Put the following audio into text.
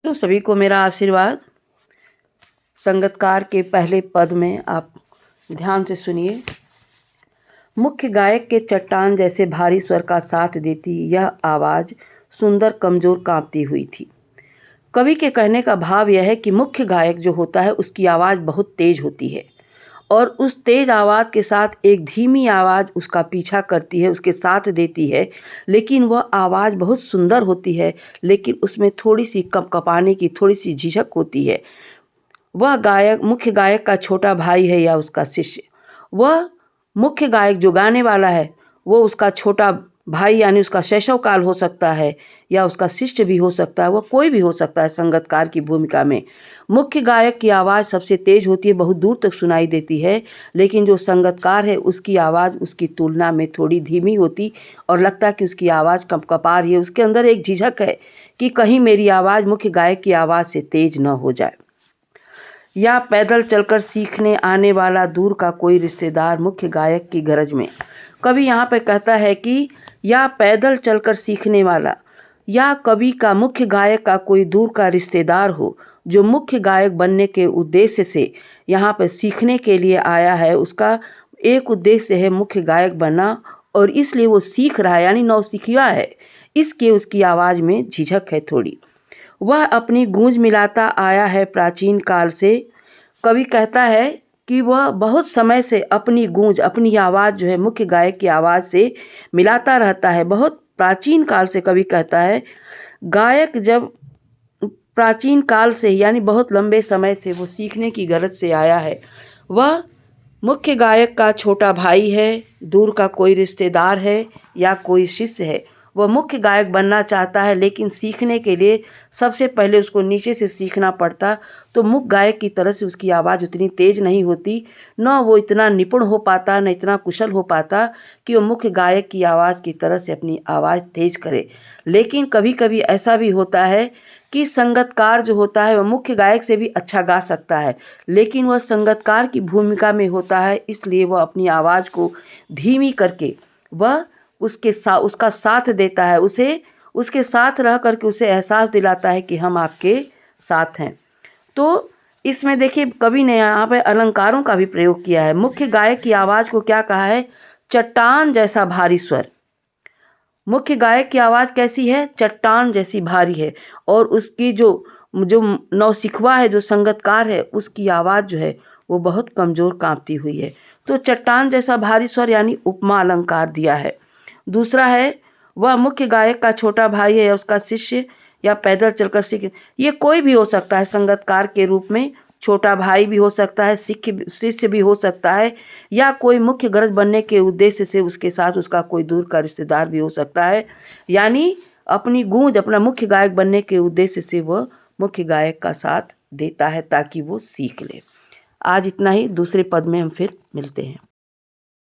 तो सभी को मेरा आशीर्वाद। संगतकार के पहले पद में आप ध्यान से सुनिए। मुख्य गायक के चट्टान जैसे भारी स्वर का साथ देती यह आवाज़ सुंदर कमजोर कांपती हुई थी। कवि के कहने का भाव यह है कि मुख्य गायक जो होता है उसकी आवाज़ बहुत तेज होती है और उस तेज आवाज़ के साथ एक धीमी आवाज़ उसका पीछा करती है, उसके साथ देती है, लेकिन वह आवाज़ बहुत सुंदर होती है, लेकिन उसमें थोड़ी सी कँपकँपाने की थोड़ी सी झिझक होती है। वह गायक मुख्य गायक का छोटा भाई है या उसका शिष्य। वह मुख्य गायक जो गाने वाला है वो उसका छोटा भाई यानी उसका शैशव काल हो सकता है या उसका शिष्य भी हो सकता है, वह कोई भी हो सकता है। संगतकार की भूमिका में मुख्य गायक की आवाज़ सबसे तेज होती है, बहुत दूर तक सुनाई देती है, लेकिन जो संगतकार है उसकी आवाज़ उसकी तुलना में थोड़ी धीमी होती और लगता है कि उसकी आवाज़ कँपकँपा रही है। उसके अंदर एक झिझक है कि कहीं मेरी आवाज़ मुख्य गायक की आवाज़ से तेज न हो जाए। या पैदल चलकर सीखने आने वाला दूर का कोई रिश्तेदार मुख्य गायक की गरज में। कवि यहाँ पे कहता है कि या पैदल चलकर सीखने वाला या कवि का मुख्य गायक का कोई दूर का रिश्तेदार हो जो मुख्य गायक बनने के उद्देश्य से यहाँ पे सीखने के लिए आया है। उसका एक उद्देश्य है मुख्य गायक बनना और इसलिए वो सीख रहा है यानी नौसिखिया है, इसके उसकी आवाज़ में झिझक है थोड़ी। वह अपनी गूंज मिलाता आया है प्राचीन काल से। कवि कहता है कि वह बहुत समय से अपनी गूंज अपनी आवाज़ जो है मुख्य गायक की आवाज़ से मिलाता रहता है। बहुत प्राचीन काल से कवि कहता है गायक जब प्राचीन काल से यानी बहुत लंबे समय से वो सीखने की गरज से आया है। वह मुख्य गायक का छोटा भाई है, दूर का कोई रिश्तेदार है या कोई शिष्य है। वह मुख्य गायक बनना चाहता है, लेकिन सीखने के लिए सबसे पहले उसको नीचे से सीखना पड़ता, तो मुख्य गायक की तरह से उसकी आवाज़ उतनी तेज नहीं होती, न वो इतना निपुण हो पाता, न इतना कुशल हो पाता कि वो मुख्य गायक की आवाज़ की तरह से अपनी आवाज़ तेज करे। लेकिन कभी कभी ऐसा भी होता है कि संगतकार जो होता है वह मुख्य गायक से भी अच्छा गा सकता है, लेकिन वह संगतकार की भूमिका में होता है, इसलिए वह अपनी आवाज़ को धीमी करके वह उसका साथ देता है, उसे उसके साथ रह करके उसे एहसास दिलाता है कि हम आपके साथ हैं। तो इसमें देखिए कवि ने यहाँ पे अलंकारों का भी प्रयोग किया है। मुख्य गायक की आवाज़ को क्या कहा है? चट्टान जैसा भारी स्वर। मुख्य गायक की आवाज़ कैसी है? चट्टान जैसी भारी है और उसकी जो जो नौसिखवा है, जो संगतकार है, उसकी आवाज़ जो है वो बहुत कमज़ोर कांपती हुई है। तो चट्टान जैसा भारी स्वर यानी उपमा अलंकार दिया है। दूसरा है वह मुख्य गायक का छोटा भाई है या उसका शिष्य या पैदल चलकर सीखे। ये कोई भी हो सकता है संगतकार के रूप में, छोटा भाई भी हो सकता है, शिष्य भी हो सकता है, या कोई मुख्य गरज बनने के उद्देश्य से उसके साथ उसका कोई दूर का रिश्तेदार भी हो सकता है। यानी अपनी गूंज अपना मुख्य गायक बनने के उद्देश्य से वह मुख्य गायक का साथ देता है ताकि वो सीख ले। आज इतना ही, दूसरे पद में हम फिर मिलते हैं।